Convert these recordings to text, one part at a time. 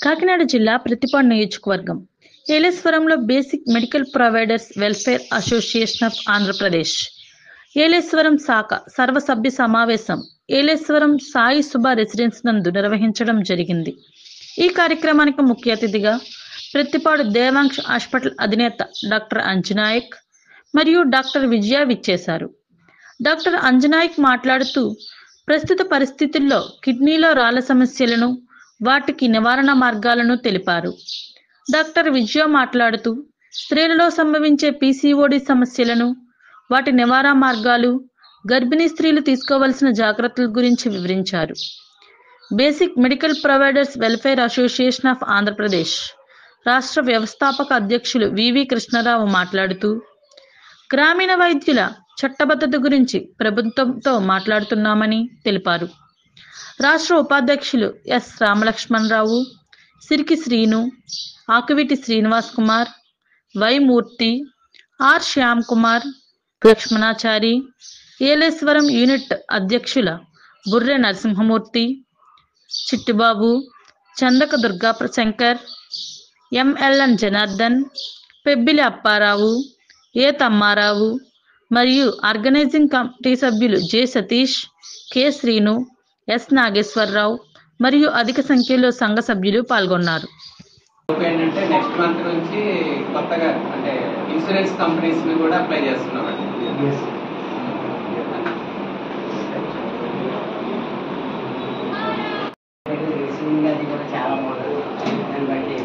కాకినాడ జిల్లా ప్రతిపాడు నియోజకవర్గం ఏలేశ్వరంలో basic medical providers welfare association of Andhra Pradesh Yeleswaram శాఖ సర్వసభ్య సమావేశం ఏలేశ్వరం సాయి సుభ రెసిడెన్స్ నందు నిర్వహించడం జరిగింది. ఈ కార్యక్రమానికి ముఖ్య అతిథిగా ప్రతిపాడు దేవాంశ్ హాస్పిటల్ అధినేత డాక్టర్ అంజనాయక్ మరియు డాక్టర్ విజయ విచ్చేశారు. డాక్టర్ అంజనాయక్ మాట్లాడుతూ ప్రస్తుత పరిస్థితుల్లో కిడ్నీలో రాళ్ల సమస్యలను, వాటికి నివారణ మార్గాలను తెలిపారు. డాక్టర్ విజయ మాట్లాడుతూ స్త్రీలలో సంభవించే పీసీఓడి సమస్యలను, వాటి నివారణ మార్గాలు, గర్భిణీ స్త్రీలు తీసుకోవాల్సిన జాగ్రత్తల గురించి వివరించారు. Basic medical providers welfare association of Andhra Pradesh రాష్ట్ర వ్యవస్థాపక అధ్యక్షులు వివి కృష్ణారావు మాట్లాడుతూ గ్రామీణ వైద్యుల చట్టబద్ధత గురించి ప్రభుత్వంతో మాట్లాడుతున్నామని తెలిపారు. రాష్ట్ర ఉపాధ్యక్షులు S Ramalakshmanarao, Siriki Srinu, Akuviti Srinivas Kumar, Y Murthy, R Shyam Kumar, Lakshmanachari, Yeleswaram unit అధ్యక్షుల బుర్రె నరసింహమూర్తి, చిట్టిబాబు, చందక దుర్గా శంకర్, ఎంఎల్ఎన్ జనార్దన్, పెబ్బిలి అప్పారావు, ఏ తమ్మారావు మరియు ఆర్గనైజింగ్ కమిటీ సభ్యులు J Satish, K Srinu, S Nageswararao మరియు అధిక సంఖ్యలో సంఘ సభ్యులు పాల్గొన్నారు. ఏంటంటే నెక్స్ట్ మంత్ నుంచి కొత్తగా అంటే ఇన్సూరెన్స్ కంపెనీస్ ని కూడా అప్లై చేస్తున్నామండి. అది కూడా చాలా బాగుంటుంది. దాన్ని బట్టి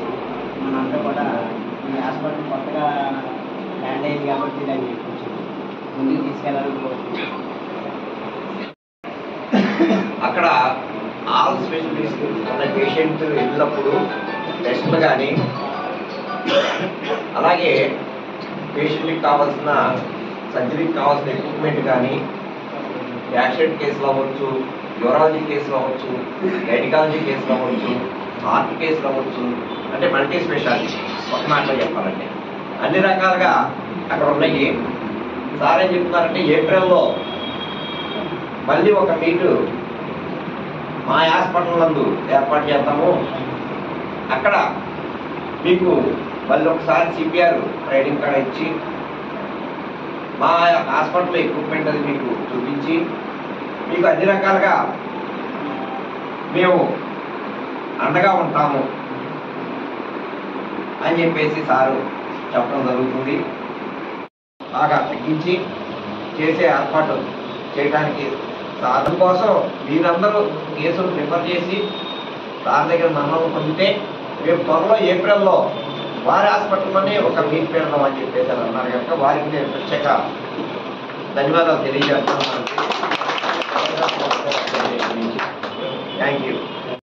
మనంతా కూడా ఈ హాస్పిటల్ కొత్తగా ల్యాండ్ అయింది కాబట్టి దాన్ని కొంచెం ముందుకు తీసుకెళ్ళాలని కోరుతున్నాం. అక్కడ ఆల్ స్పెషలిస్ట్ ఉన్న పేషెంట్ వెళ్ళినప్పుడు టెస్టులు కానీ, అలాగే పేషెంట్కి కావాల్సిన సర్జరీకి కావాల్సిన ఎక్విప్మెంట్ కానీ, యాక్సిడెంట్ కేసులు అవ్వచ్చు, యూరాలజీ కేసులు అవ్వచ్చు, గైనకాలజీ కేసులు అవ్వచ్చు, హార్ట్ కేసులు అవ్వచ్చు, అంటే మల్టీ స్పెషాలిటీ ఒక మాటలో చెప్పాలంటే అన్ని రకాలుగా అక్కడ ఉన్నాయి. సార్ ఏం చెప్తున్నారంటే ఏప్రిల్లో మళ్ళీ ఒక మీటు మా హాస్పిటల్ నందు ఏర్పాటు చేద్దాము. అక్కడ మీకు మళ్ళీ ఒకసారి సిపిఆర్ ట్రైనింగ్ కార్డ్ ఇచ్చి మా హాస్పిటల్ ఎక్విప్మెంట్ అది మీకు చూపించి మీకు అన్ని రకాలుగా మేము అండగా ఉంటాము అని చెప్పేసి సారు చెప్పడం జరుగుతుంది. బాగా తగ్గించి చేసే ఏర్పాటు చేయడానికి సాధన కోసం మీరందరూ కేసులు ప్రిఫర్ చేసి సార్ దగ్గర నమ్మకం పొందితే రేపు త్వరలో ఏప్రిల్లో వారి హాస్పిటల్లోనే ఒక మీట్ పెడదాం అని చెప్పేసి అన్నారు కనుక వారికి నేను ప్రత్యేక ధన్యవాదాలు తెలియజేస్తున్నాను.